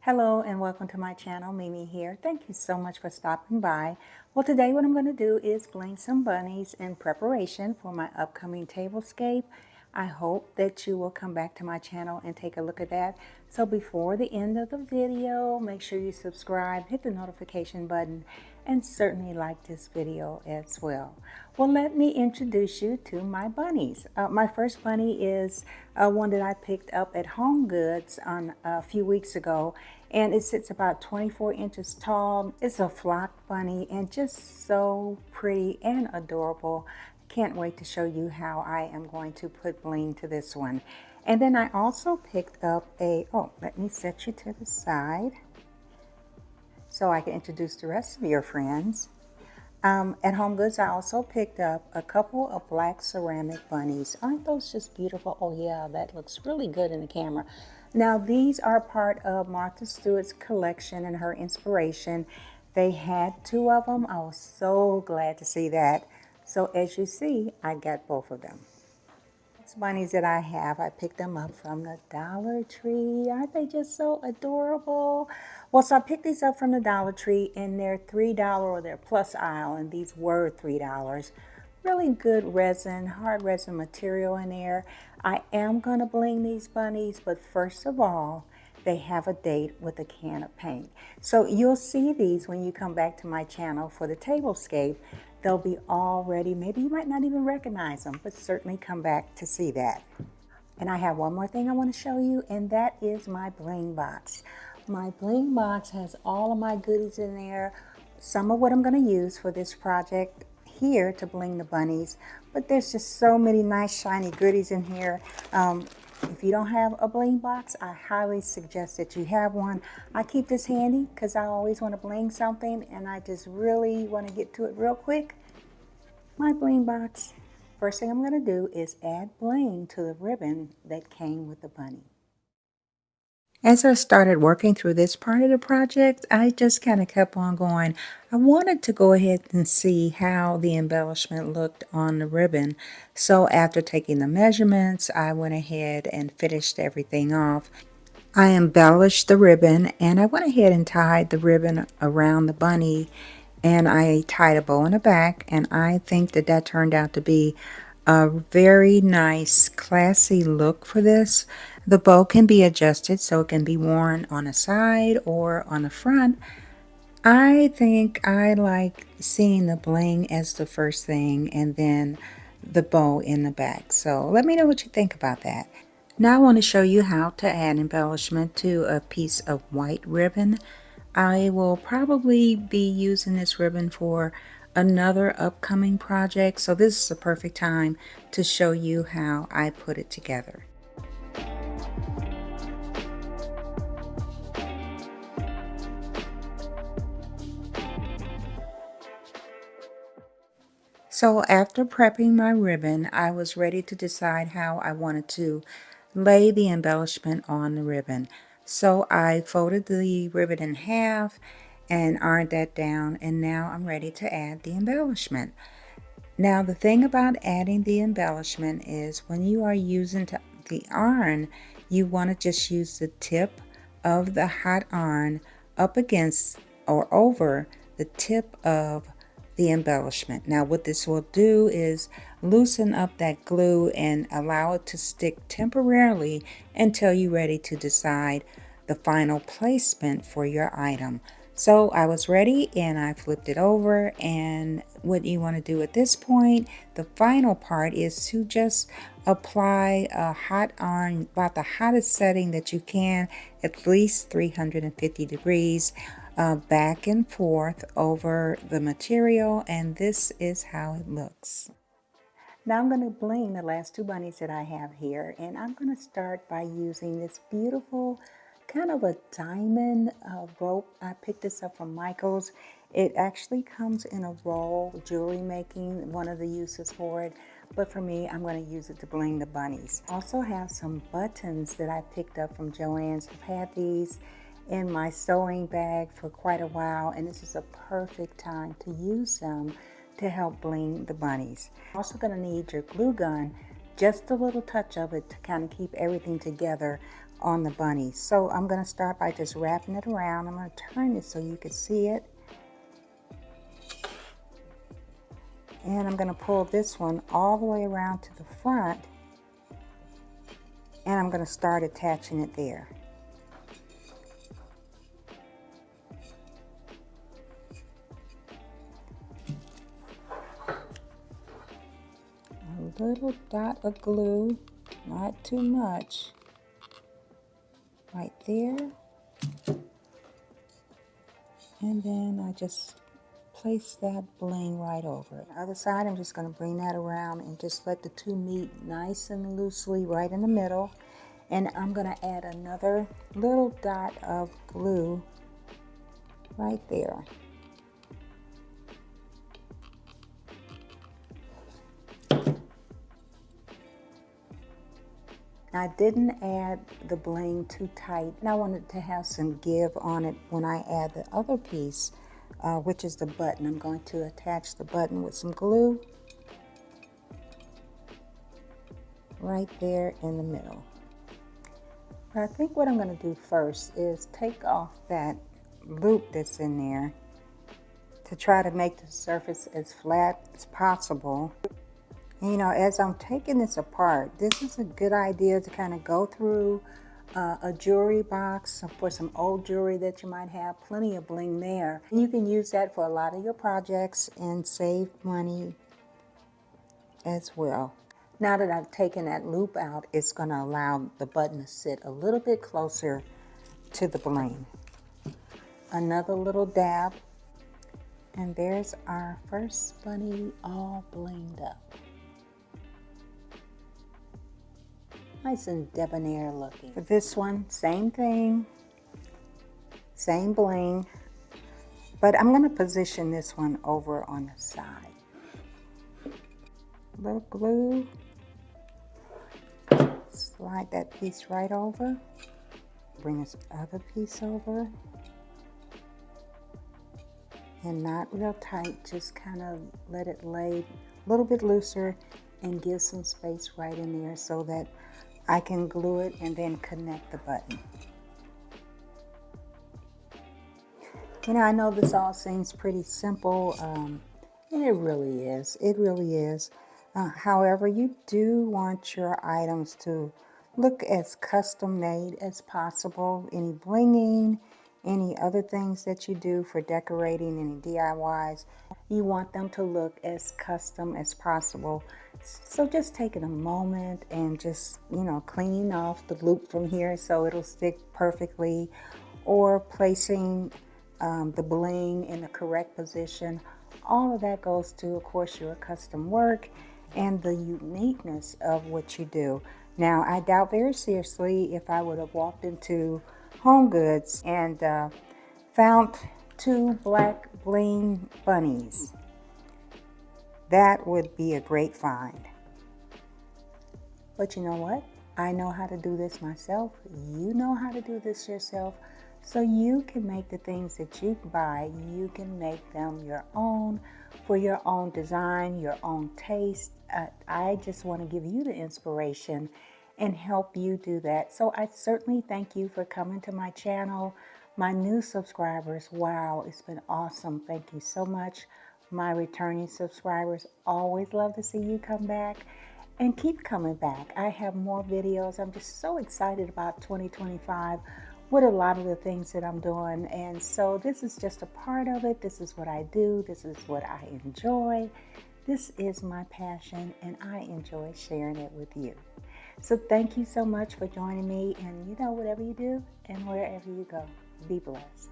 Hello and welcome to my channel. Mimi here. Thank you so much for stopping by. Well, today what I'm going to do is bling some bunnies in preparation for my upcoming tablescape. I hope that you will come back to my channel and take a look at that. So before the end of the video, make sure you subscribe, hit the notification button, and certainly like this video as well. Well, let me introduce you to my bunnies. My first bunny is one that I picked up at Home Goods on a few weeks ago, and it sits about 24 inches tall. It's a flock bunny and just so pretty and adorable. Can't wait to show you how I am going to put bling to this one. And then I also picked up let me set you to the side so I can introduce the rest of your friends. At Home Goods, I also picked up a couple of black ceramic bunnies. Aren't those just beautiful? Oh yeah, that looks really good in the camera. Now, these are part of Martha Stewart's collection and her inspiration. They had two of them. I was so glad to see that. So as you see, I got both of them. These bunnies that I have, I picked them up from the Dollar Tree. Aren't they just so adorable? Well, so I picked these up from the Dollar Tree in their $3 or their plus aisle, and these were $3. Really good resin, hard resin material in there. I am going to bling these bunnies, but first of all, they have a date with a can of paint. So you'll see these when you come back to my channel for the tablescape. They'll be all ready. Maybe you might not even recognize them, but certainly come back to see that. And I have one more thing I want to show you, and that is my bling box. My bling box has all of my goodies in there. Some of what I'm going to use for this project here to bling the bunnies, but there's just so many nice shiny goodies in here. If you don't have a bling box, I highly suggest that you have one. I keep this handy because I always want to bling something and I just really want to get to it real quick. My bling box. First thing I'm going to do is add bling to the ribbon that came with the bunny. As I started working through this part of the project, I just kind of kept on going. I wanted to go ahead and see how the embellishment looked on the ribbon. So after taking the measurements, I went ahead and finished everything off. I embellished the ribbon and I went ahead and tied the ribbon around the bunny, and I tied a bow in the back, and I think that that turned out to be a very nice, classy look for this. The bow can be adjusted so it can be worn on the side or on the front. I think I like seeing the bling as the first thing and then the bow in the back. So let me know what you think about that. Now I want to show you how to add embellishment to a piece of white ribbon. I will probably be using this ribbon for another upcoming project, so this is the perfect time to show you how I put it together. So after prepping my ribbon, I was ready to decide how I wanted to lay the embellishment on the ribbon. So I folded the ribbon in half and ironed that down, and now I'm ready to add the embellishment. Now the thing about adding the embellishment is when you are using the iron, you want to just use the tip of the hot iron up against or over the tip of the embellishment. Now what this will do is loosen up that glue and allow it to stick temporarily until you're ready to decide the final placement for your item. So I was ready and I flipped it over, and what you want to do at this point, the final part, is to just apply a hot iron, about the hottest setting that you can, at least 350 degrees, back and forth over the material, and this is how it looks. Now I'm going to bling the last two bunnies that I have here, and I'm going to start by using this beautiful kind of a diamond rope. I picked this up from Michael's. It actually comes in a roll, jewelry making, one of the uses for it. But for me, I'm going to use it to bling the bunnies. I also have some buttons that I picked up from Joann's. I've had these in my sewing bag for quite a while, and this is a perfect time to use them to help bling the bunnies. Also going to need your glue gun, just a little touch of it to kind of keep everything together on the bunny. So I'm going to start by just wrapping it around. I'm going to turn it so you can see it. And I'm going to pull this one all the way around to the front. And I'm going to start attaching it there. A little dot of glue, not too much, right there. And then I just place that bling right over it. The other side, I'm just going to bring that around and just let the two meet nice and loosely right in the middle. And I'm going to add another little dot of glue right there. I didn't add the bling too tight, and I wanted to have some give on it when I add the other piece, which is the button. I'm going to attach the button with some glue right there in the middle. But I think what I'm going to do first is take off that loop that's in there to try to make the surface as flat as possible. You know, as I'm taking this apart, this is a good idea to kind of go through a jewelry box for some old jewelry that you might have, plenty of bling there. And you can use that for a lot of your projects and save money as well. Now that I've taken that loop out, it's going to allow the button to sit a little bit closer to the bling. Another little dab, and there's our first bunny all blinged up. Nice and debonair looking. For this one, same thing, same bling, but I'm going to position this one over on the side. A little glue, slide that piece right over, bring this other piece over, and not real tight, just kind of let it lay a little bit looser and give some space right in there so that I can glue it and then connect the button. You know, I know this all seems pretty simple, and it really is. It really is. However, you do want your items to look as custom made as possible. Any blinging, any other things that you do for decorating, any DIYs, you want them to look as custom as possible. So just taking a moment and just, you know, cleaning off the loop from here so it'll stick perfectly, or placing the bling in the correct position. All of that goes to, of course, your custom work and the uniqueness of what you do. Now, I doubt very seriously if I would have walked into Home Goods and found two black bling bunnies. That would be a great find. But you know what? I know how to do this myself. You know how to do this yourself. So you can make the things that you buy, you can make them your own, for your own design, your own taste. I just want to give you the inspiration and help you do that. So I certainly thank you for coming to my channel. My new subscribers, wow, it's been awesome. Thank you so much. My returning subscribers, always love to see you come back. And keep coming back. I have more videos. I'm just so excited about 2025 with a lot of the things that I'm doing. And so this is just a part of it. This is what I do. This is what I enjoy. This is my passion, and I enjoy sharing it with you. So thank you so much for joining me. And you know, whatever you do and wherever you go, be blessed.